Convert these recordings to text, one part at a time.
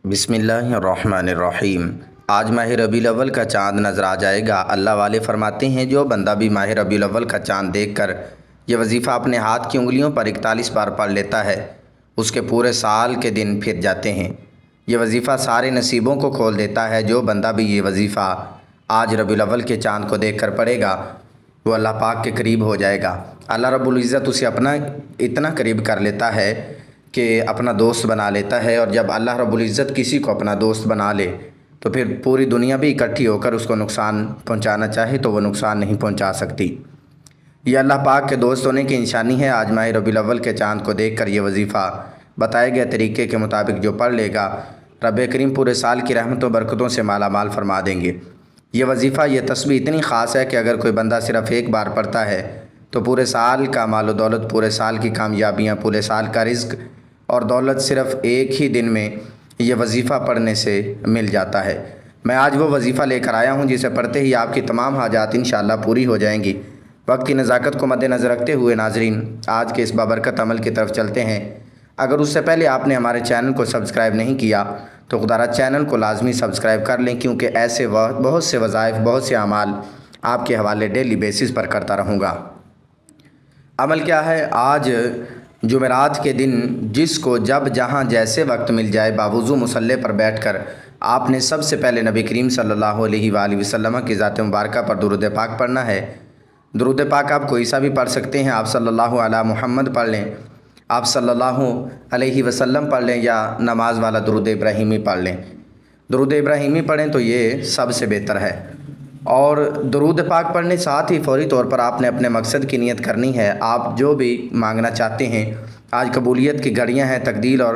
بسم اللہ الرحمن الرحیم۔ آج ماہ ربیع الاول کا چاند نظر آ جائے گا۔ اللہ والے فرماتے ہیں جو بندہ بھی ماہ ربیع الاول کا چاند دیکھ کر یہ وظیفہ اپنے ہاتھ کی انگلیوں پر 41 بار پڑھ لیتا ہے، اس کے پورے سال کے دن پھر جاتے ہیں۔ یہ وظیفہ سارے نصیبوں کو کھول دیتا ہے۔ جو بندہ بھی یہ وظیفہ آج ربیع الاول کے چاند کو دیکھ کر پڑھے گا وہ اللہ پاک کے قریب ہو جائے گا۔ اللہ رب العزت اسے اپنا اتنا قریب کر لیتا ہے کہ اپنا دوست بنا لیتا ہے، اور جب اللہ رب العزت کسی کو اپنا دوست بنا لے تو پھر پوری دنیا بھی اکٹھی ہو کر اس کو نقصان پہنچانا چاہے تو وہ نقصان نہیں پہنچا سکتی۔ یہ اللہ پاک کے دوست ہونے کی نشانی ہے۔ آج ماہ ربیع الاول کے چاند کو دیکھ کر یہ وظیفہ بتائے گئے طریقے کے مطابق جو پڑھ لے گا، رب کریم پورے سال کی رحمتوں و برکتوں سے مالا مال فرما دیں گے۔ یہ وظیفہ، یہ تسبیح اتنی خاص ہے کہ اگر کوئی بندہ صرف ایک بار پڑھتا ہے تو پورے سال کا مال و دولت، پورے سال کی کامیابیاں، پورے سال کا رزق اور دولت صرف ایک ہی دن میں یہ وظیفہ پڑھنے سے مل جاتا ہے۔ میں آج وہ وظیفہ لے کر آیا ہوں جسے پڑھتے ہی آپ کی تمام حاجات انشاءاللہ پوری ہو جائیں گی۔ وقت کی نزاکت کو مد نظر رکھتے ہوئے ناظرین، آج کے اس بابرکت عمل کی طرف چلتے ہیں۔ اگر اس سے پہلے آپ نے ہمارے چینل کو سبسکرائب نہیں کیا تو خدا را چینل کو لازمی سبسکرائب کر لیں، کیونکہ ایسے بہت سے وظائف، بہت سے اعمال آپ کے حوالے ڈیلی بیسس پر کرتا رہوں گا۔ عمل کیا ہے؟ آج جمعرات کے دن جس کو جب جہاں جیسے وقت مل جائے باوضو مصلی پر بیٹھ کر آپ نے سب سے پہلے نبی کریم صلی اللہ علیہ وآلہ وسلم کی ذات مبارکہ پر درود پاک پڑھنا ہے۔ درود پاک آپ کوئی سا بھی پڑھ سکتے ہیں۔ آپ صلی اللہ علی محمد پڑھ لیں، آپ صلی اللہ علیہ وسلم پڑھ لیں، یا نماز والا درود ابراہیمی پڑھ لیں۔ درود ابراہیمی پڑھیں تو یہ سب سے بہتر ہے۔ اور درود پاک پڑھنے ساتھ ہی فوری طور پر آپ نے اپنے مقصد کی نیت کرنی ہے۔ آپ جو بھی مانگنا چاہتے ہیں، آج قبولیت کی گھڑیاں ہیں، تقدیر اور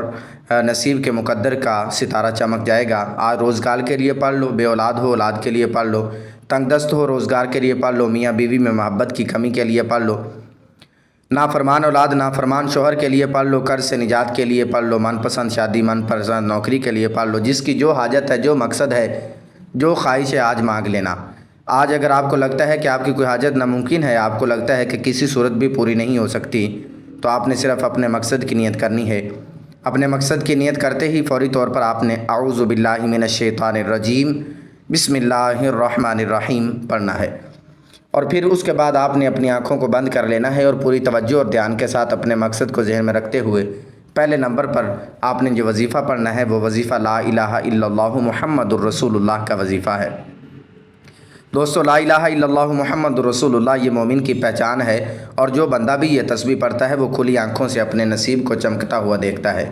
نصیب کے مقدر کا ستارہ چمک جائے گا۔ آج روزگار کے لیے پڑھ لو، بے اولاد ہو اولاد کے لیے پڑھ لو، تنگ دست ہو روزگار کے لیے پڑھ لو، میاں بیوی میں محبت کی کمی کے لیے پڑھ لو، نافرمان اولاد نافرمان شوہر کے لیے پڑھ لو، قرض سے نجات کے لیے پڑھ لو، من پسند شادی، من پسند نوکری کے لیے پڑھ لو۔ جس کی جو حاجت ہے، جو مقصد ہے، جو خواہش ہے، آج مانگ لینا۔ آج اگر آپ کو لگتا ہے کہ آپ کی کوئی حاجت ناممکن ہے، آپ کو لگتا ہے کہ کسی صورت بھی پوری نہیں ہو سکتی، تو آپ نے صرف اپنے مقصد کی نیت کرنی ہے۔ اپنے مقصد کی نیت کرتے ہی فوری طور پر آپ نے اعوذ باللہ من الشیطان الرجیم بسم اللہ الرحمن الرحیم پڑھنا ہے، اور پھر اس کے بعد آپ نے اپنی آنکھوں کو بند کر لینا ہے اور پوری توجہ اور دھیان کے ساتھ اپنے مقصد کو ذہن میں رکھتے ہوئے پہلے نمبر پر آپ نے جو وظیفہ پڑھنا ہے وہ وظیفہ لا الہ الا اللہ محمد الرسول اللہ کا وظیفہ ہے۔ دوستو، لا الہ الا اللہ محمد الرسول اللہ یہ مومن کی پہچان ہے، اور جو بندہ بھی یہ تسبیح پڑھتا ہے وہ کھلی آنکھوں سے اپنے نصیب کو چمکتا ہوا دیکھتا ہے۔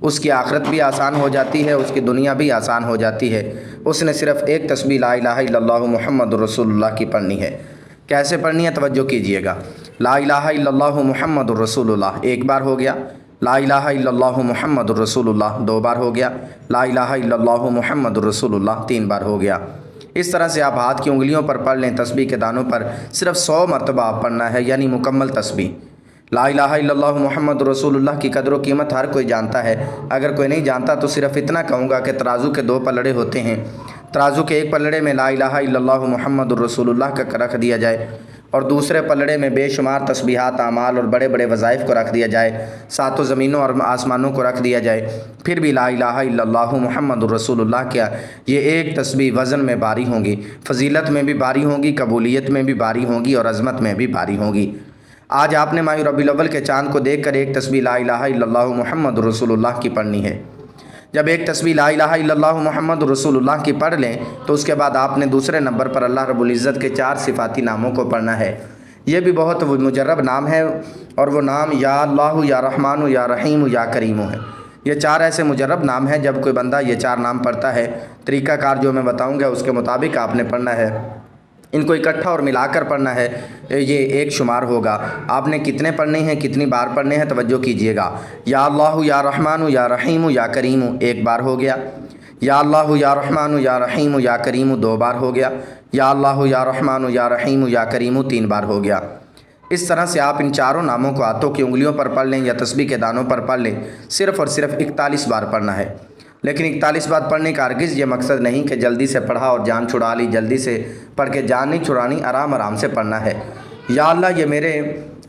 اس کی آخرت بھی آسان ہو جاتی ہے، اس کی دنیا بھی آسان ہو جاتی ہے۔ اس نے صرف ایک تسبیح لا الہ الا اللہ محمد الرسول اللہ کی پڑھنی ہے۔ کیسے پڑھنی ہے؟ توجہ کیجئے گا۔ لا الہ الا اللہ محمد الرسول اللہ ایک بار ہو گیا، لا الہ الا اللہ محمد الرسول اللہ دو بار ہو گیا، لا الہ الا اللہ محمد الرسول اللہ تین بار ہو گیا۔ اس طرح سے آپ ہاتھ کی انگلیوں پر پڑھ لیں۔ تسبیح کے دانوں پر صرف 100 مرتبہ آپ پڑھنا ہے، یعنی مکمل تسبیح۔ لا الہ الا اللہ محمد رسول اللہ کی قدر و قیمت ہر کوئی جانتا ہے۔ اگر کوئی نہیں جانتا تو صرف اتنا کہوں گا کہ ترازو کے 2 پلڑے ہوتے ہیں، ترازو کے ایک پلڑے میں لا الہ الا اللہ محمد رسول اللہ کا رکھ دیا جائے، اور دوسرے پلڑے میں بے شمار تسبیحات، اعمال اور بڑے بڑے وظائف کو رکھ دیا جائے، ساتوں زمینوں اور آسمانوں کو رکھ دیا جائے، پھر بھی لا الہ الا اللہ محمد رسول اللہ کیا یہ ایک تسبیح وزن میں بھاری ہوں گی، فضیلت میں بھی بھاری ہوں گی، قبولیت میں بھی بھاری ہوں گی، اور عظمت میں بھی بھاری ہوں گی۔ آج آپ نے ماہ ربیع الاول کے چاند کو دیکھ کر ایک تسبیح لا الہ الا اللہ محمد رسول اللہ کی پڑھنی ہے۔ جب ایک تسبیح لا الہ الا اللہ محمد رسول اللہ کی پڑھ لیں تو اس کے بعد آپ نے دوسرے نمبر پر اللہ رب العزت کے 4 صفاتی ناموں کو پڑھنا ہے۔ یہ بھی بہت مجرب نام ہے، اور وہ نام یا اللہ، یا رحمان، یا رحیم، یا کریم ہے۔ یہ 4 ایسے مجرب نام ہیں۔ جب کوئی بندہ یہ 4 نام پڑھتا ہے، طریقہ کار جو میں بتاؤں گا اس کے مطابق آپ نے پڑھنا ہے۔ ان کو اکٹھا اور ملا کر پڑھنا ہے، یہ ایک شمار ہوگا۔ آپ نے کتنے پڑھنے ہیں، کتنی بار پڑھنے ہیں، توجہ کیجئے گا۔ یا اللہ، یا رحمان، یا رحیم، یا کریم ایک بار ہو گیا، یا اللہ، یا رحمان، یا رحیم، یا کریم 2 بار ہو گیا، یا اللہ، یا رحمان، یا رحیم، یا کریم 3 بار ہو گیا۔ اس طرح سے آپ ان 4 ناموں کو ہاتھوں کی انگلیوں پر پڑھ لیں یا تسبیح کے دانوں پر پڑھ لیں۔ صرف اور صرف 41 بار پڑھنا ہے، لیکن 41 بار پڑھنے کا ہرگز یہ مقصد نہیں کہ جلدی سے پڑھا اور جان چھڑا لی۔ جلدی سے پڑھ کے جان نہیں چھڑانی، آرام آرام سے پڑھنا ہے۔ یا اللہ، یہ میرے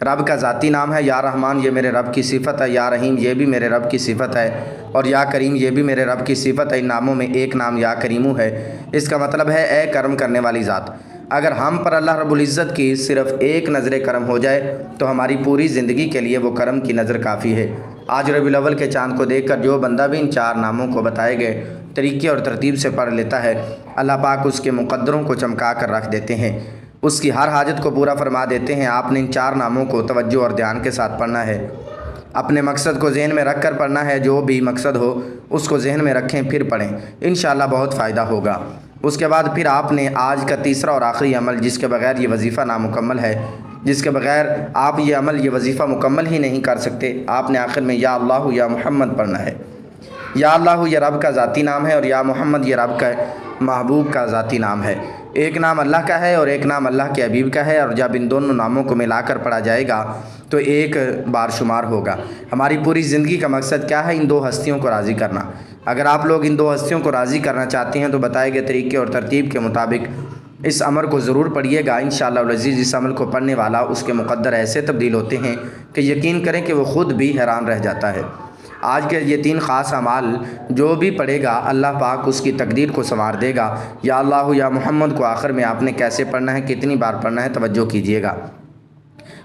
رب کا ذاتی نام ہے، یا رحمان یہ میرے رب کی صفت ہے، یا رحیم یہ بھی میرے رب کی صفت ہے، اور یا کریم یہ بھی میرے رب کی صفت ہے۔ ان ناموں میں ایک نام یا کریمو ہے۔ اس کا مطلب ہے اے کرم کرنے والی ذات۔ اگر ہم پر اللہ رب العزت کی صرف ایک نظر کرم ہو جائے تو ہماری پوری زندگی کے لیے وہ کرم کی نظر کافی ہے۔ آج ربیع الاول کے چاند کو دیکھ کر جو بندہ بھی ان 4 ناموں کو بتائے گئے طریقے اور ترتیب سے پڑھ لیتا ہے، اللہ پاک اس کے مقدروں کو چمکا کر رکھ دیتے ہیں، اس کی ہر حاجت کو پورا فرما دیتے ہیں۔ آپ نے ان 4 ناموں کو توجہ اور دھیان کے ساتھ پڑھنا ہے، اپنے مقصد کو ذہن میں رکھ کر پڑھنا ہے۔ جو بھی مقصد ہو اس کو ذہن میں رکھیں پھر پڑھیں، انشاءاللہ بہت فائدہ ہوگا۔ اس کے بعد پھر آپ نے آج کا تیسرا اور آخری عمل، جس کے بغیر یہ وظیفہ نامکمل ہے، جس کے بغیر آپ یہ عمل یہ وظیفہ مکمل ہی نہیں کر سکتے، آپ نے آخر میں یا اللہ یا محمد پڑھنا ہے۔ یا اللہ یہ رب کا ذاتی نام ہے، اور یا محمد یہ رب کا محبوب کا ذاتی نام ہے۔ ایک نام اللہ کا ہے اور ایک نام اللہ کے حبیب کا ہے، اور جب ان دونوں ناموں کو ملا کر پڑھا جائے گا تو ایک بار شمار ہوگا۔ ہماری پوری زندگی کا مقصد کیا ہے؟ ان 2 ہستیوں کو راضی کرنا۔ اگر آپ لوگ ان 2 ہستیوں کو راضی کرنا چاہتے ہیں تو بتائے گئے طریقے اور ترتیب کے مطابق اس عمل کو ضرور پڑھیے گا۔ انشاءاللہ العزیز اس عمل کو پڑھنے والا اس کے مقدر ایسے تبدیل ہوتے ہیں کہ یقین کریں کہ وہ خود بھی حیران رہ جاتا ہے۔ آج کے یہ 3 خاص اعمال جو بھی پڑھے گا اللہ پاک اس کی تقدیر کو سنوار دے گا۔ یا اللہ یا محمد کو آخر میں آپ نے کیسے پڑھنا ہے، کتنی بار پڑھنا ہے، توجہ کیجیے گا۔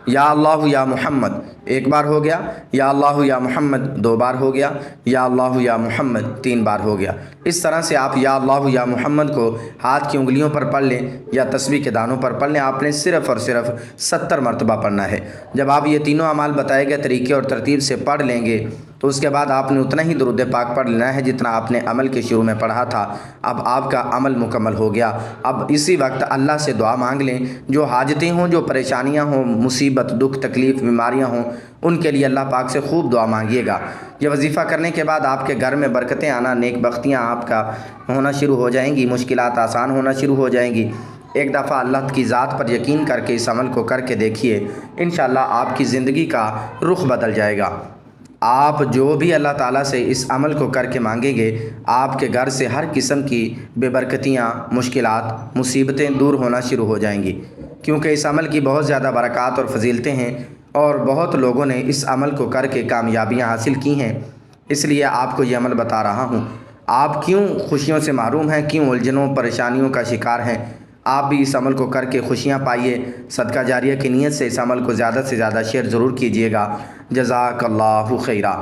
یا اللہ یا محمد 1 بار ہو گیا، یا اللہ یا محمد 2 بار ہو گیا، یا اللہ یا محمد 3 بار ہو گیا۔ اس طرح سے آپ یا اللہ یا محمد کو ہاتھ کی انگلیوں پر پڑھ لیں یا تسبیح کے دانوں پر پڑھ لیں۔ آپ نے صرف اور صرف 70 مرتبہ پڑھنا ہے۔ جب آپ یہ تینوں اعمال بتائے گئے طریقے اور ترتیب سے پڑھ لیں گے تو اس کے بعد آپ نے اتنا ہی درود پاک پڑھ لینا ہے جتنا آپ نے عمل کے شروع میں پڑھا تھا۔ اب آپ کا عمل مکمل ہو گیا۔ اب اسی وقت اللہ سے دعا مانگ لیں، جو حاجتیں ہوں، جو پریشانیاں ہوں، مصیبت، دکھ، تکلیف، بیماریاں ہوں، ان کے لیے اللہ پاک سے خوب دعا مانگیے گا۔ یہ وظیفہ کرنے کے بعد آپ کے گھر میں برکتیں آنا، نیک بختیاں آپ کا ہونا شروع ہو جائیں گی، مشکلات آسان ہونا شروع ہو جائیں گی۔ ایک دفعہ اللہ کی ذات پر یقین کر کے اس عمل کو کر کے دیکھیے، انشاءاللہ آپ کی زندگی کا رخ بدل جائے گا۔ آپ جو بھی اللہ تعالیٰ سے اس عمل کو کر کے مانگیں گے، آپ کے گھر سے ہر قسم کی بے برکتیاں، مشکلات، مصیبتیں دور ہونا شروع ہو جائیں گی، کیونکہ اس عمل کی بہت زیادہ برکات اور فضیلتیں ہیں، اور بہت لوگوں نے اس عمل کو کر کے کامیابیاں حاصل کی ہیں۔ اس لیے آپ کو یہ عمل بتا رہا ہوں۔ آپ کیوں خوشیوں سے محروم ہیں، کیوں الجھنوں پریشانیوں کا شکار ہیں؟ آپ بھی اس عمل کو کر کے خوشیاں پائیے۔ صدقہ جاریہ کی نیت سے اس عمل کو زیادہ سے زیادہ شیئر ضرور کیجیے گا۔ جزاک اللہ خیرہ۔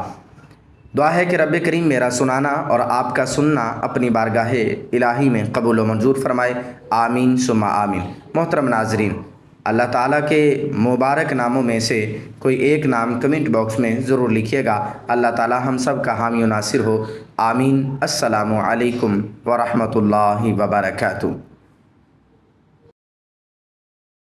دعا ہے کہ رب کریم میرا سنانا اور آپ کا سننا اپنی بارگاہ الہی میں قبول و منظور فرمائے، آمین ثم آمین۔ محترم ناظرین، اللہ تعالیٰ کے مبارک ناموں میں سے کوئی ایک نام کمنٹ باکس میں ضرور لکھیے گا۔ اللہ تعالیٰ ہم سب کا حامی و ناصر ہو، آمین۔ السلام علیکم ورحمۃ اللہ وبرکاتہ۔